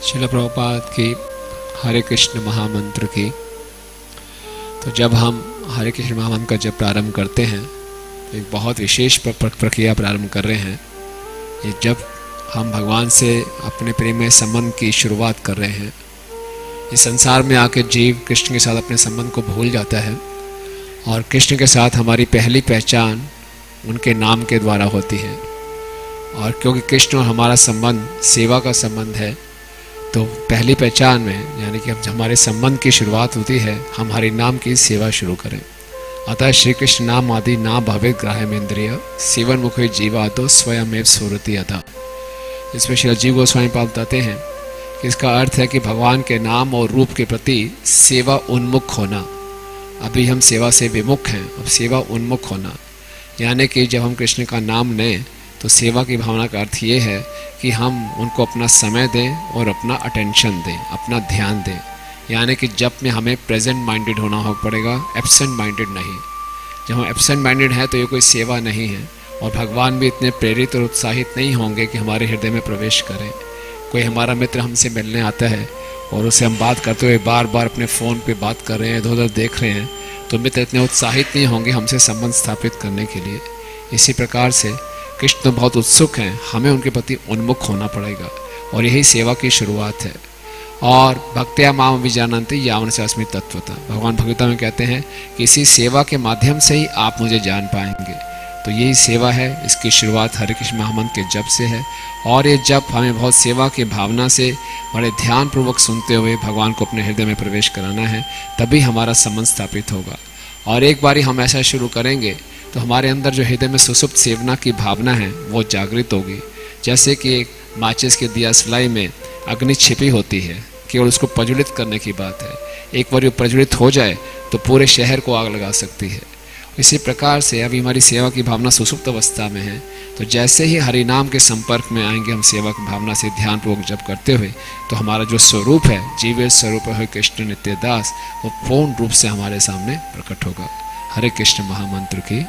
श्रील प्रभुपाद की हरे कृष्ण महामंत्र की। तो जब हम हरे कृष्ण महामंत्र का जब प्रारंभ करते हैं तो एक बहुत विशेष प्रक्रिया प्रारंभ कर रहे हैं। ये जब हम भगवान से अपने प्रेम में संबंध की शुरुआत कर रहे हैं। इस संसार में आके जीव कृष्ण के साथ अपने संबंध को भूल जाता है और कृष्ण के साथ हमारी पहली पहचान उनके नाम के द्वारा होती है। और क्योंकि कृष्ण और हमारा संबंध सेवा का संबंध है, तो पहली पहचान में यानी कि अब हमारे संबंध की शुरुआत होती है, हम हरि नाम की सेवा शुरू करें। अतः श्री कृष्ण नाम आदि ना भवेत ग्राह्यमेन्द्रिय सेवन मुखे जीवातो स्वयमेव स्फुरति अतः। इसमें श्री जीव गोस्वामी पाद बताते हैं कि इसका अर्थ है कि भगवान के नाम और रूप के प्रति सेवा उन्मुख होना। अभी हम सेवा से विमुख हैं, अब सेवा उन्मुख होना यानी कि जब हम कृष्ण का नाम लें तो सेवा की भावना का अर्थ ये है कि हम उनको अपना समय दें और अपना अटेंशन दें, अपना ध्यान दें। यानी कि जब में हमें प्रेजेंट माइंडेड होना हो पड़ेगा, एब्सेंट माइंडेड नहीं। जब हम एब्सेंट माइंडेड हैं तो ये कोई सेवा नहीं है और भगवान भी इतने प्रेरित और उत्साहित नहीं होंगे कि हमारे हृदय में प्रवेश करें। कोई हमारा मित्र हमसे मिलने आता है और उससे हम बात करते हुए बार बार अपने फ़ोन पे बात कर रहे हैं, इधर उधर देख रहे हैं, तो मित्र इतने उत्साहित नहीं होंगे हमसे संबंध स्थापित करने के लिए। इसी प्रकार से कृष्ण तो बहुत उत्सुक हैं, हमें उनके प्रति उन्मुख होना पड़ेगा और यही सेवा की शुरुआत है। और भक्त्या माम विजानन्ति यावन से अस्मि तत्वतः, भगवान भगवता में कहते हैं कि इसी सेवा के माध्यम से ही आप मुझे जान पाएंगे। तो यही सेवा है, इसकी शुरुआत हरे कृष्ण महामंत्र के जप से है। और ये जप हमें बहुत सेवा की भावना से बड़े ध्यानपूर्वक सुनते हुए भगवान को अपने हृदय में प्रवेश कराना है, तभी हमारा संबंध स्थापित होगा। और एक बारी हम ऐसा शुरू करेंगे तो हमारे अंदर जो हृदय में सुसुप्त सेवना की भावना है वो जागृत होगी। जैसे कि एक माचिस के दिया सलाई में अग्नि छिपी होती है, केवल उसको प्रज्वलित करने की बात है। एक बार वो प्रज्वलित हो जाए तो पूरे शहर को आग लगा सकती है। इसी प्रकार से अभी हमारी सेवा की भावना सुसुप्त अवस्था में है, तो जैसे ही हरि नाम के संपर्क में आएंगे हम सेवा की भावना से ध्यानपूर्वक जप करते हुए, तो हमारा जो स्वरूप है, जीव स्वरूप है कृष्ण नित्य दास, वो पूर्ण रूप से हमारे सामने प्रकट होगा। हरे कृष्ण महामंत्र की